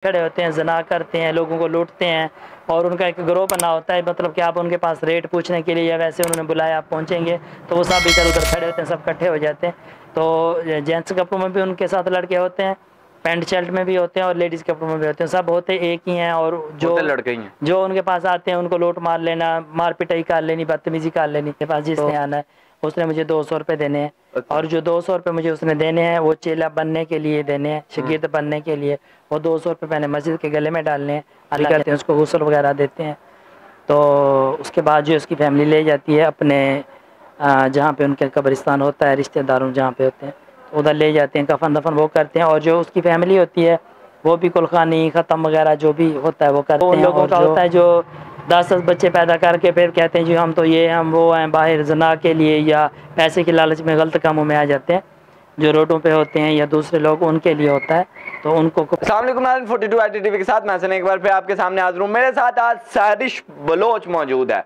کھڑے ہوتے ہیں، زنا کرتے ہیں، لوگوں کو لوٹتے ہیں، اور ان کا ایک گروہ بنا ہوتا ہے، مطلب کہ آپ ان کے پاس ریٹ پوچھنے کے لیے یا ویسے انہوں نے بلایا آپ پہنچیں گے تو وہ سب ادھر ادھر کھڑے ہوتے ہیں، سب اکٹھے ہو جاتے ہیں۔ تو جینٹس کپڑوں میں بھی ان کے ساتھ لڑکے ہوتے ہیں، پینٹ شرٹ میں بھی ہوتے ہیں، اور لیڈیز کپڑوں میں بھی ہوتے ہیں، سب ہوتے ایک ہی ہیں، اور ہوتے لڑکے ہی ہیں۔ جو ان کے پاس آتے ہیں ان کو لوٹ مار لینا، مار پٹائی کر لینی، بدتمیزی کر لینی۔ کے پاس جس نے آنا ہے اس نے مجھے 200 روپے دینے ہیں، اچھا اور جو 200 روپے مجھے اس نے دینے ہیں وہ چیلا بننے کے لیے دینے ہیں، شاگرد بننے کے لیے۔ وہ 200 روپے میں نے مسجد کے گلے میں ڈالنے ہیں، اللہ کرتے ہیں اس کو غسل وغیرہ دیتے ہیں۔ تو اس کے بعد جو اس کی فیملی لے جاتی ہے اپنے جہاں پہ ان کے قبرستان ہوتا ہے، رشتہ داروں جہاں پہ ہوتے ہیں ادھر لے جاتے ہیں، کفن دفن وہ کرتے ہیں، اور جو اس کی فیملی ہوتی ہے وہ بھی کلخانی ختم وغیرہ جو بھی ہوتا ہے وہ کرتے ہیں۔ ان لوگوں کا ہوتا ہے جو 10 بچے پیدا کر کے پھر کہتے ہیں جی ہم تو یہ ہم وہ ہیں، باہر زنا کے لیے یا پیسے کی لالچ میں غلط کاموں میں آ جاتے ہیں، جو روڈوں پہ ہوتے ہیں یا دوسرے لوگ، ان کے لیے ہوتا ہے۔ تو ان کو السلام علیکم، 42 آئی ٹی وی کے ساتھ میں حسن ایک بار پھر آپ کے سامنے حاضر ہوں۔ میرے ساتھ آج سہرش بلوچ موجود ہے،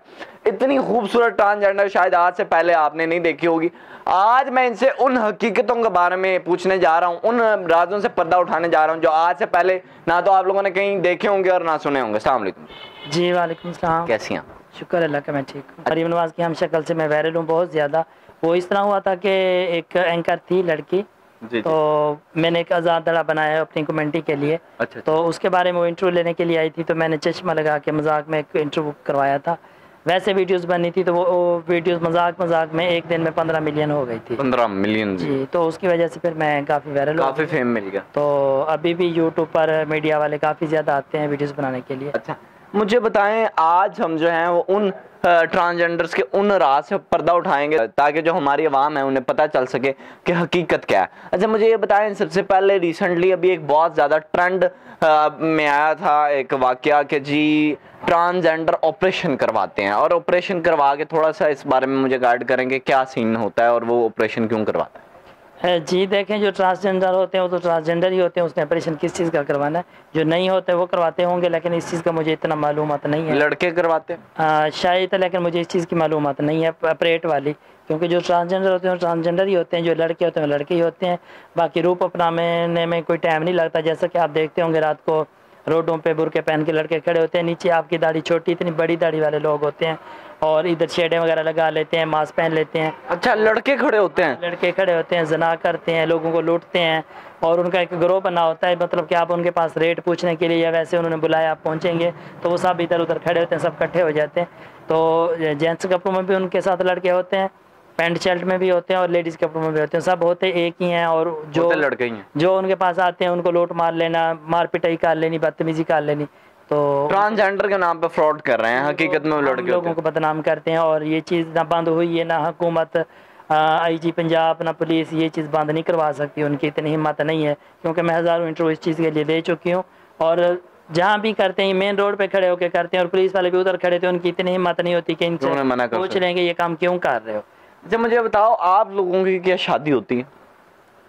اتنی خوبصورت ٹرانسجنڈر شاید آج سے پہلے آپ نے نہیں دیکھی ہوگی۔ آج میں ان سے ان حقیقتوں کے بارے میں پوچھنے جا رہا ہوں، ان رازوں سے پردہ اٹھانے جا رہا ہوں جو آج سے پہلے نہ تو آپ لوگوں نے کہیں دیکھے ہوں گے اور نہ سنے ہوں گے۔ السلام علیکم جی وعلیکم السلام، کیسی ہیں؟ شکر اللہ کا میں ٹھیک ہوں۔ مریم نواز کی ہم شکل سے میں وائرل ہوں بہت زیادہ۔ وہ اس طرح ہوا تھا کہ ایک اینکر تھی لڑکی، جی تو میں نے ایک آزاد دڑا بنایا اپنی کمیونٹی کے لیے، اچھا تو اس کے بارے میں وہ انٹرویو لینے کے لیے آئی تھی، تو میں نے چشمہ لگا کے مذاق میں ایک انٹرویو کروایا تھا۔ ویسے ویڈیوز بنی تھی تو وہ ویڈیوز مذاق میں ایک دن میں 15 ملین ہو گئی تھی۔ 15 ملین جی، تو اس کی وجہ سے پھر میں کافی وائرل ہو کافی گئی۔ فیم مل گیا۔ تو ابھی بھی یوٹیوب پر میڈیا والے کافی زیادہ آتے ہیں ویڈیوز بنانے کے لیے۔ اچھا مجھے بتائیں، آج ہم جو ہیں وہ ان ٹرانسجنڈرز کے ان راز سے پردہ اٹھائیں گے تاکہ جو ہماری عوام ہے انہیں پتہ چل سکے کہ حقیقت کیا ہے۔ اچھا مجھے یہ بتائیں، سب سے پہلے ریسنٹلی ابھی ایک بہت زیادہ ٹرینڈ میں آیا تھا ایک واقعہ کہ جی ٹرانسجنڈر آپریشن کرواتے ہیں، اور آپریشن کروا کے تھوڑا سا اس بارے میں مجھے گائیڈ کریں گے کیا سین ہوتا ہے اور وہ آپریشن کیوں کرواتا ہے؟ جی دیکھیں، جو ٹرانسجنڈر ہوتے ہیں وہ تو ٹرانسجنڈر ہی ہوتے ہیں، اس نے آپریشن کس چیز کا کروانا ہے، جو نہیں ہوتے وہ کرواتے ہوں گے، لیکن اس چیز کا مجھے اتنا معلومات نہیں ہے۔ لڑکے کرواتے ہیں شاید، لیکن مجھے اس چیز کی معلومات نہیں ہے آپریٹ والی، کیونکہ جو ٹرانسجنڈر ہوتے ہیں وہ ٹرانسجنڈر ہی ہوتے ہیں، جو لڑکے ہوتے ہیں وہ لڑکے ہی ہوتے ہیں۔ باقی روپ اپنانے میں کوئی ٹائم نہیں لگتا، جیسا کہ آپ دیکھتے ہوں گے رات کو روڈوں پہ برقعے پہن کے لڑکے کھڑے ہوتے ہیں، نیچے آپ کی داڑھی چھوٹی، اتنی بڑی داڑھی والے لوگ ہوتے ہیں، اور ادھر شیڈیں وغیرہ لگا لیتے ہیں، ماسک پہن لیتے ہیں۔ اچھا لڑکے کھڑے ہوتے ہیں، لڑکے کھڑے ہوتے ہیں، زنا کرتے ہیں، لوگوں کو لوٹتے ہیں، اور ان کا ایک گروہ بنا ہوتا ہے، مطلب کہ آپ ان کے پاس ریٹ پوچھنے کے لیے یا ویسے انہوں نے بلایا آپ پہنچیں گے تو وہ سب ادھر ادھر کھڑے ہوتے ہیں، سب اکٹھے ہو جاتے ہیں۔ تو جینٹس کپڑوں میں بھی ان کے ساتھ لڑکے ہوتے ہیں، پینٹ شرٹ میں بھی ہوتے ہیں، اور لیڈیز کپڑوں میں بھی ہوتے ہیں، سب ہوتے ایک ہی ہیں، اور ہوتے لڑکے ہی ہیں۔ جو ان کے پاس آتے ہیں ان کو لوٹ مار لینا، مار پٹائی کر لینی، بدتمیزی کر لینی۔ تو ٹرانسجنڈر کے نام پہ فراڈ کر رہے ہیں، حقیقت میں وہ لڑکے ہوتے لوگوں ہیں۔ کو بدنام کرتے ہیں، اور یہ چیز نہ بند ہوئی ہے، نہ حکومت آئی جی پنجاب نہ پولیس یہ چیز بند نہیں کروا سکتی، ان کی اتنی ہمت نہیں ہے، کیونکہ میں ہزاروں انٹرویو اس چیز کے لیے دے چکی ہوں، اور جہاں بھی کرتے ہیں مین روڈ پہ کھڑے ہو کے کرتے ہیں، اور پولیس والے بھی ادھر کھڑے تھے، ان کی اتنی ہمت نہیں ہوتی کہ ان سے پوچھ لیں گے یہ کام کیوں کر رہے ہو۔ اچھا مجھے بتاؤ، آپ لوگوں کی کیا شادی ہوتی ہے؟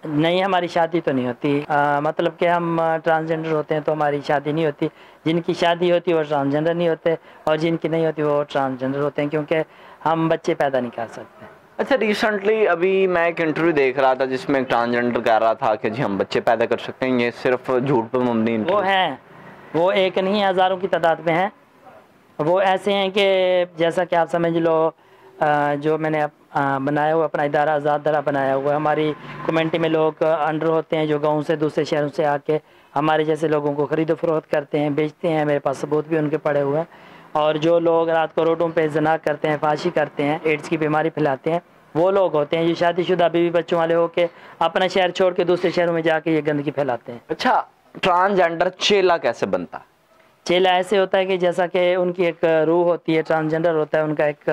نہیں، ہماری شادی تو نہیں ہوتی، مطلب کہ ہم ٹرانسجنڈر ہوتے ہیں تو ہماری شادی نہیں ہوتی۔ جن کی شادی ہوتی ہے وہ ٹرانسجنڈر نہیں ہوتے، اور جن کی نہیں ہوتی وہ ٹرانسجنڈر ہوتے ہیں، کیونکہ ہم بچے پیدا نہیں کر سکتے۔ اچھا ریسنٹلی ابھی میں ایک انٹرویو دیکھ رہا تھا جس میں ایک ٹرانسجنڈر کہہ رہا تھا کہ جی ہم بچے پیدا کر سکتے ہیں، یہ صرف جھوٹ پر مبنی وہ ہیں، وہ ایک نہیں ہزاروں کی تعداد میں ہیں۔ وہ ایسے ہیں کہ جیسا کہ آپ سمجھ لو، جو میں نے بنایا ہوا اپنا ادارہ آزاد دڑا بنایا ہوا ہے، ہماری کمیونٹی میں لوگ انڈر ہوتے ہیں جو گاؤں سے دوسرے شہروں سے آ کے ہمارے جیسے لوگوں کو خرید و فروخت کرتے ہیں، بیچتے ہیں، میرے پاس ثبوت بھی ان کے پڑے ہوئے ہیں۔ اور جو لوگ رات کو روڈوں پہ زنا کرتے ہیں، فحاشی کرتے ہیں، ایڈز کی بیماری پھیلاتے ہیں، وہ لوگ ہوتے ہیں جو شادی شدہ بیوی بچوں والے ہو کے اپنا شہر چھوڑ کے دوسرے شہروں میں جا کے یہ گندگی پھیلاتے ہیں۔ اچھا ٹرانسجنڈر چیلا کیسے بنتا ہے؟ چیلا ایسے ہوتا ہے کہ جیسا کہ ان کی ایک روح ہوتی ہے، ٹرانسجنڈر ہوتا ہے، ان کا ایک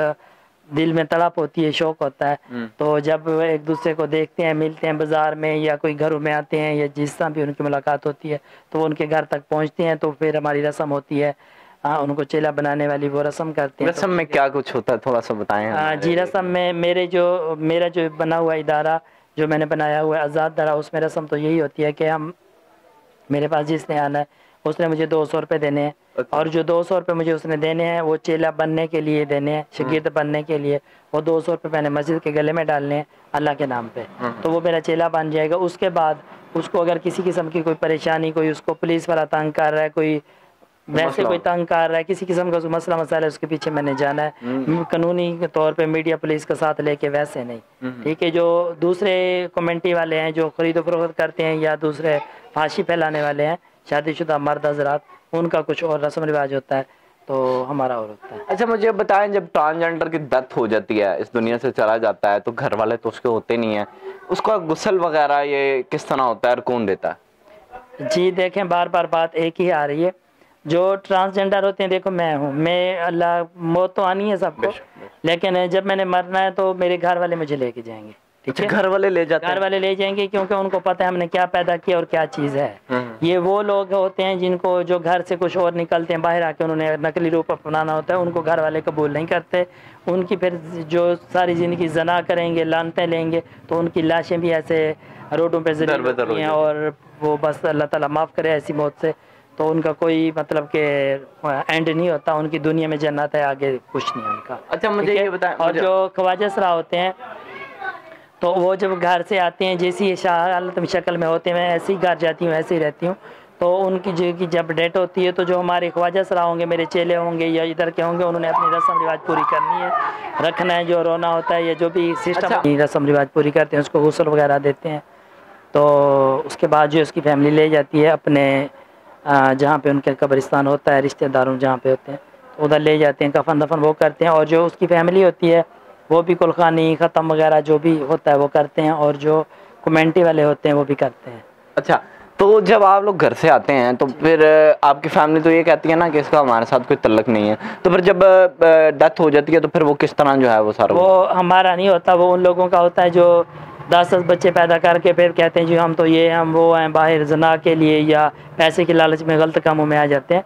دل میں تڑپ ہوتی ہے، شوق ہوتا ہے، تو جب ایک دوسرے کو دیکھتے ہیں، ملتے ہیں بازار میں یا کوئی گھروں میں آتے ہیں یا جس طرح بھی ان کی ملاقات ہوتی ہے تو وہ ان کے گھر تک پہنچتے ہیں، تو پھر ہماری رسم ہوتی ہے، ان کو چیلا بنانے والی وہ رسم کرتے ہیں۔ رسم میں کیا کچھ ہوتا ہے تھوڑا سا بتائیں ہمیں۔ جی رسم میں میرا جو بنا ہوا ادارہ جو میں نے بنایا ہوا ہے آزاد دڑا، اس میں رسم تو یہی ہوتی ہے کہ میرے پاس جس نے آنا ہے اس نے مجھے 200 روپے دینے ہیں، اور جو 200 روپے مجھے اس نے دینے ہیں وہ چیلا بننے کے لیے دینے ہیں، شاگرد بننے کے لیے، وہ 200 روپے میں نے مسجد کے گلے میں ڈالنے ہیں اللہ کے نام پہ، تو وہ میرا چیلا بن جائے گا۔ اس کے بعد اس کو اگر کسی قسم کی کوئی پریشانی، کوئی اس کو پولیس والا تنگ کر رہا ہے، کوئی ویسے کوئی تنگ کر رہا ہے، کسی قسم کا مسئلہ مسائل ہے، اس کے پیچھے میں نے جانا ہے قانونی طور پہ، میڈیا پولیس کا ساتھ لے کے، ویسے نہیں، ٹھیک ہے۔ جو دوسرے کمیونٹی والے ہیں جو خرید و فروخت کرتے ہیں یا دوسرے فحاشی پھیلانے والے ہیں، شادی شدہ مرد حضرات، ان کا کچھ اور رسم رواج ہوتا ہے، تو ہمارا اور ہوتا ہے۔ اچھا مجھے بتائیں، جب ٹرانسجینڈر کی ڈیتھ ہو جاتی ہے، اس دنیا سے چلا جاتا ہے، تو گھر والے تو اس کے ہوتے نہیں ہیں، اس کا غسل وغیرہ یہ کس طرح ہوتا ہے اور کون دیتا ہے؟ جی دیکھیں، بار بار بات ایک ہی آ رہی ہے، جو ٹرانسجینڈر ہوتے ہیں، دیکھو میں ہوں، میں اللہ، موت تو آنی ہے سب کو، لیکن جب میں نے مرنا ہے تو میرے گھر والے مجھے لے کے جائیں گے، ٹھیک ہے، گھر والے لے جاتے ہیں؟ گھر والے لے جائیں گے، کیونکہ ان کو پتہ ہے ہم نے کیا پیدا کیا اور کیا چیز ہے۔ یہ وہ لوگ ہوتے ہیں جن کو جو گھر سے کچھ اور نکلتے ہیں، باہر آ کے انہوں نے نقلی روپ اپنانا ہوتا ہے، ان کو گھر والے قبول نہیں کرتے، ان کی پھر جو ساری زندگی زنا کریں گے، لعنتیں لیں گے، تو ان کی لاشیں بھی ایسے روڈوں پہ ذلیل ہوتی ہیں، اور وہ بس اللہ تعالیٰ معاف کرے ایسی موت سے، تو ان کا کوئی مطلب کہ اینڈ نہیں ہوتا، ان کی دنیا میں جنت ہے، آگے کچھ نہیں ان کا۔ اچھا مجھے یہ بتائیں، اور جو خواجہ سرا ہوتے ہیں تو وہ جب گھر سے آتے ہیں، جیسی حالت شکل میں ہوتے ہیں، میں ایسے ہی گھر جاتی ہوں، ایسے ہی رہتی ہوں، تو ان کی جب ڈیتھ ہوتی ہے تو جو ہمارے خواجہ سرا ہوں گے، میرے چیلے ہوں گے یا ادھر کے ہوں گے، انہوں نے اپنی رسم رواج پوری کرنی ہے، رکھنا ہے، جو رونا ہوتا ہے یا جو بھی سسٹم رسم رواج پوری کرتے ہیں، اس کو غسل وغیرہ دیتے ہیں، تو اس کے بعد جو اس کی فیملی لے جاتی ہے اپنے جہاں پہ ان کے قبرستان ہوتا ہے، رشتہ داروں جہاں پہ ہوتے ہیں، تو ادھر لے جاتے ہیں، کفن دفن وہ کرتے ہیں، اور جو اس کی فیملی ہوتی ہے وہ بھی کلخانی ختم وغیرہ جو بھی ہوتا ہے وہ کرتے ہیں، اور جو کمیونٹی والے ہوتے ہیں وہ بھی کرتے ہیں۔ اچھا، تو جب آپ لوگ گھر سے آتے ہیں تو پھر آپ کی فیملی تو یہ کہتی ہے نا کہ اس کا ہمارے ساتھ کوئی تعلق نہیں ہے، تو پھر جب ڈیتھ ہو جاتی ہے تو پھر وہ کس طرح جو ہے وہ سارا؟ وہ ہمارا نہیں ہوتا، وہ ان لوگوں کا ہوتا ہے جو 10 بچے پیدا کر کے پھر کہتے ہیں جی ہم تو یہ ہم وہ ہیں، باہر زنا کے لیے یا پیسے کے لالچ میں غلط کاموں میں آ جاتے ہیں،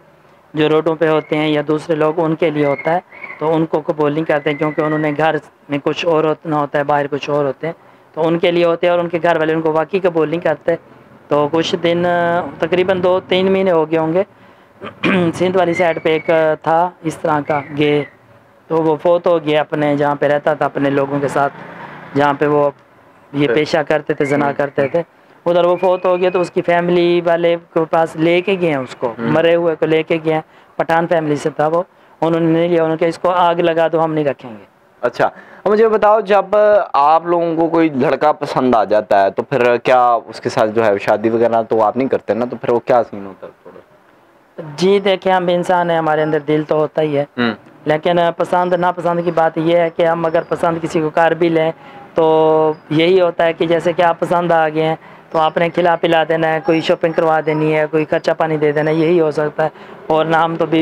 جو روڈوں پہ ہوتے ہیں یا دوسرے لوگ، ان کے لیے ہوتا ہے، تو ان کو قبول نہیں کرتے، کیونکہ انہوں نے گھر میں کچھ اور ہوتا ہے، باہر کچھ اور ہوتے ہیں، تو ان کے لیے ہوتے ہیں، اور ان کے گھر والے ان کو واقعی قبول نہیں کرتے۔ تو کچھ دن تقریباً 2-3 مہینے ہو گئے ہوں گے، سندھ والی سائڈ پہ ایک تھا اس طرح کا گے، تو وہ فوت ہو گیا اپنے جہاں پہ رہتا تھا اپنے لوگوں کے ساتھ، جہاں پہ وہ یہ پیشہ کرتے تھے، زنا کرتے تھے، ادھر وہ فوت ہو گیا، تو اس کی فیملی والے کے پاس لے کے گئے ہیں، اس کو مرے ہوئے کو لے کے گئے ہیں، پٹھان فیملی سے تھا وہ، انہوں نے نہیں لیا، انہوں نے کہا اس کو آگ لگا دو، ہم نہیں رکھیں گے۔ اچھا مجھے بتاؤ، جب آپ لوگوں کو کوئی لڑکا پسند آ جاتا ہے تو پھر کیا اس کے ساتھ جو ہے شادی وغیرہ تو آپ نہیں کرتے نا، تو پھر وہ کیا سین ہوتا ہے تھوڑا؟ جی دیکھیں، ہم انسان ہیں، ہمارے اندر دل تو ہوتا ہی ہے، لیکن پسند ناپسند کی بات یہ ہے کہ ہم اگر پسند کسی کو کر بھی لیں تو یہی ہوتا ہے کہ جیسے کہ آپ پسند آ گئے ہیں تو آپ نے کھلا پلا دینا ہے، کوئی شاپنگ کروا دینی ہے، کوئی خرچہ پانی دے دینا ہے، یہی ہو سکتا ہے، اور نہ ہم تو بھی